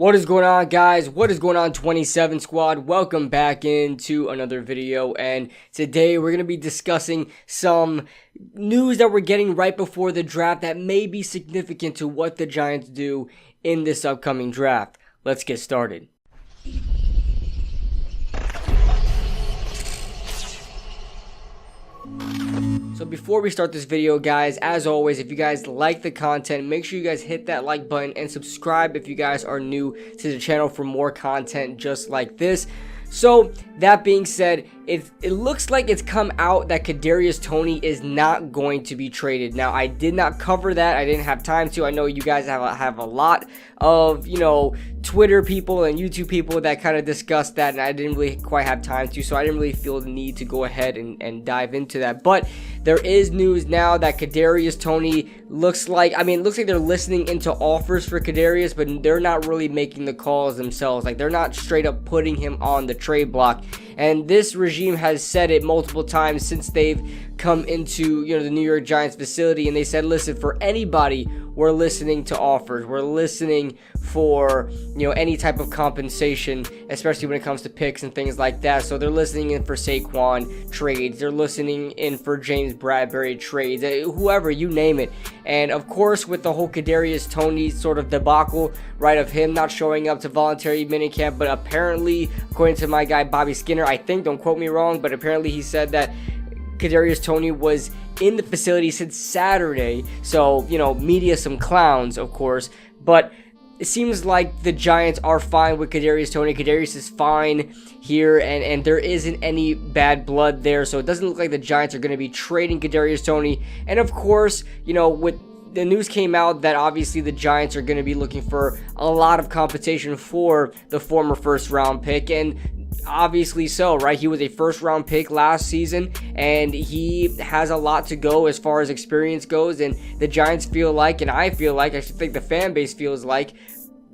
What is going on, guys? What is going on, 27 squad? Welcome back into another video, and today we're going to be discussing some news that we're getting right before the draft that may be significant to what the Giants do in this upcoming draft. Let's get started. So before we start this video, guys, as always, if you guys like the content, make sure you guys hit that like button and subscribe if you guys are new to the channel for more content just like this. So that being said, it looks like it's come out that Kadarius Toney is not going to be traded. Now, I did not cover that. I didn't have time to. I know you guys have a lot of, Twitter people and YouTube people that kind of discussed that, and I didn't really quite have time to, so I didn't really feel the need to go ahead and dive into that. But there is news now that Kadarius Toney looks like they're listening into offers for Kadarius, but they're not really making the calls themselves. Like, they're not straight up putting him on the trade block. And this regime has said it multiple times since they've come into, the New York Giants facility, and they said, listen, for anybody, we're listening to offers. We're listening for, any type of compensation, especially when it comes to picks and things like that. So they're listening in for Saquon trades. They're listening in for James Bradbury trades, whoever, you name it. And of course, with the whole Kadarius Toney sort of debacle, right, of him not showing up to voluntary minicamp, but apparently, according to my guy Bobby Skinner, I think, don't quote me wrong, but apparently he said that Kadarius Toney was in the facility since Saturday. So, media some clowns, of course, but it seems like the Giants are fine with Kadarius Toney. Kadarius is fine here, and there isn't any bad blood there, so it doesn't look like the Giants are going to be trading Kadarius Toney. And of course, with the news came out that obviously the Giants are going to be looking for a lot of compensation for the former first-round pick, and obviously so, right? He was a first-round pick last season, and he has a lot to go as far as experience goes, and the Giants feel like, and I feel like, I should think the fan base feels like,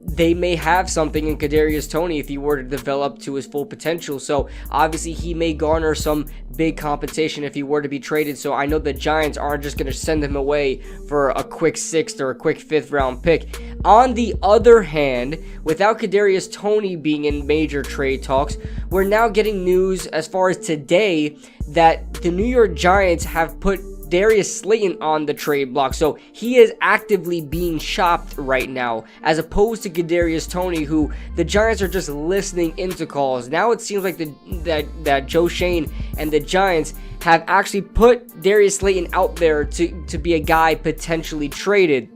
they may have something in Kadarius Toney if he were to develop to his full potential. So obviously he may garner some big compensation if he were to be traded. So I know the Giants aren't just going to send him away for a quick 6th or a quick 5th round pick. On the other hand, without Kadarius Toney being in major trade talks, we're now getting news as far as today that the New York Giants have put Darius Slayton on the trade block, so he is actively being shopped right now, as opposed to Kadarius Toney, who the Giants are just listening into calls. Now it seems like that Joe Schoen and the Giants have actually put Darius Slayton out there to be a guy potentially traded,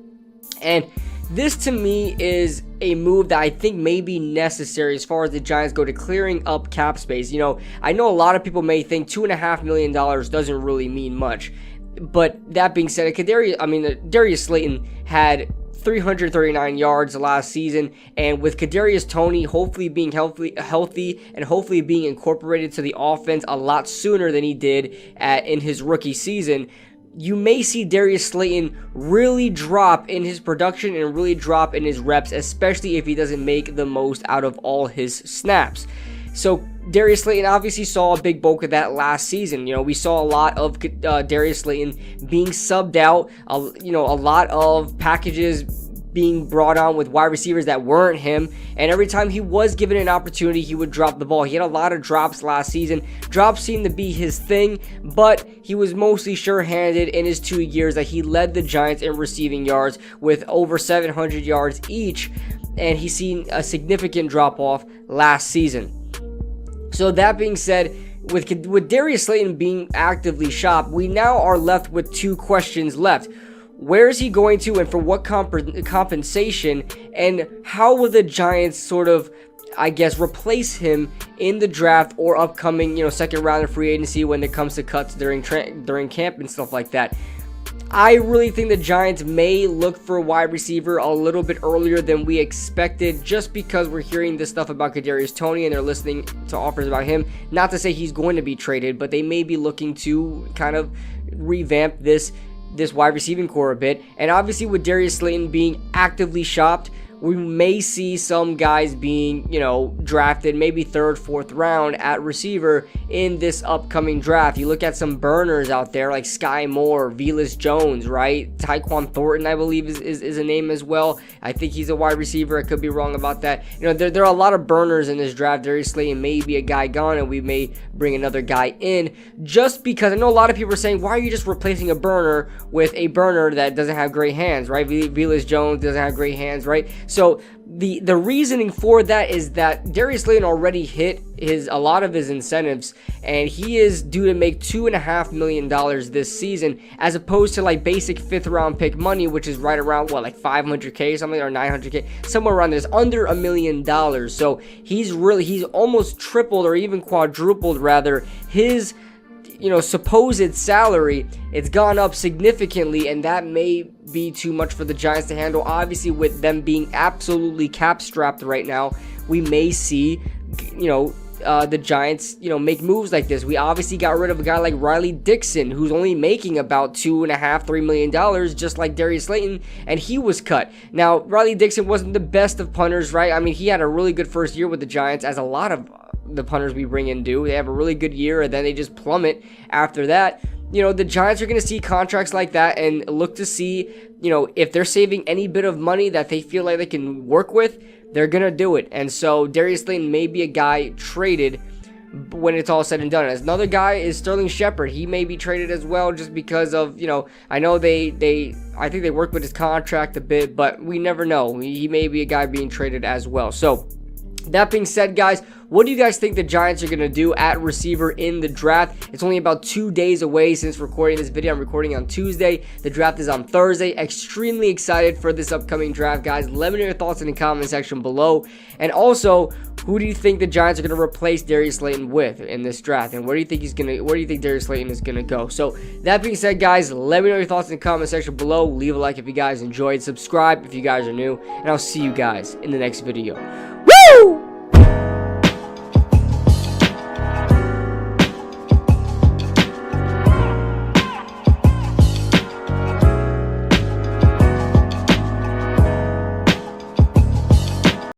and this to me is a move that I think may be necessary as far as the Giants go to clearing up cap space. I know a lot of people may think $2.5 million doesn't really mean much. But that being said, Darius Slayton had 339 yards last season, and with Kadarius Toney hopefully being healthy and hopefully being incorporated to the offense a lot sooner than he did in his rookie season, you may see Darius Slayton really drop in his production and really drop in his reps, especially if he doesn't make the most out of all his snaps. So Darius Slayton obviously saw a big bulk of that last season. We saw a lot of Darius Slayton being subbed out, a lot of packages being brought on with wide receivers that weren't him, and every time he was given an opportunity, he would drop the ball. He had a lot of drops last season. Drops seemed to be his thing, but he was mostly sure-handed in his 2 years that he led the Giants in receiving yards with over 700 yards each, and he's seen a significant drop-off last season. So that being said, with Darius Slayton being actively shopped, we now are left with 2 questions left. Where is he going to, and for what compensation, and how will the Giants sort of, replace him in the draft or upcoming, second round of free agency when it comes to cuts during camp and stuff like that? I really think the Giants may look for a wide receiver a little bit earlier than we expected, just because we're hearing this stuff about Kadarius Toney and they're listening to offers about him. Not to say he's going to be traded, but they may be looking to kind of revamp this wide receiving core a bit. And obviously with Darius Slayton being actively shopped, we may see some guys being, drafted maybe 3rd, 4th round at receiver in this upcoming draft. You look at some burners out there like Sky Moore, Velus Jones, right? Tyquan Thornton, I believe, is a name as well. I think he's a wide receiver. I could be wrong about that. There are a lot of burners in this draft. Darius Slayton may be a guy gone, and we may bring another guy in, just because I know a lot of people are saying, why are you just replacing a burner with a burner that doesn't have great hands, right? Velus Jones doesn't have great hands, right? So the reasoning for that is that Darius Slayton already hit a lot of his incentives, and he is due to make $2.5 million this season, as opposed to like basic 5th round pick money, which is right around like $500K or something, or $900K, somewhere around there. It's under $1 million. So he's almost tripled, or even quadrupled rather, his supposed salary. It's gone up significantly, and that may be too much for the Giants to handle. Obviously, with them being absolutely cap strapped right now, we may see the Giants make moves like this. We obviously got rid of a guy like Riley Dixon, who's only making about $2.5-3 million, just like Darius Slayton, and he was cut. Now, Riley Dixon wasn't the best of punters, right? I mean, he had a really good first year with the Giants, as a lot of the punters we bring in do. They have a really good year, and then they just plummet after that. The Giants are going to see contracts like that and look to see, if they're saving any bit of money that they feel like they can work with, they're going to do it. And so Darius Slayton may be a guy traded when it's all said and done. As another guy is Sterling Shepard. He may be traded as well, just because of, I know I think they worked with his contract a bit, but we never know. He may be a guy being traded as well. So that being said, guys, what do you guys think the Giants are going to do at receiver in the draft? It's only about 2 days away since recording this video. I'm recording on Tuesday. The draft is on Thursday. Extremely excited for this upcoming draft, guys. Let me know your thoughts in the comment section below. And also, who do you think the Giants are going to replace Darius Slayton with in this draft? And where do you think Darius Slayton is going to go? So that being said, guys, let me know your thoughts in the comment section below. Leave a like if you guys enjoyed. Subscribe if you guys are new. And I'll see you guys in the next video. Woo!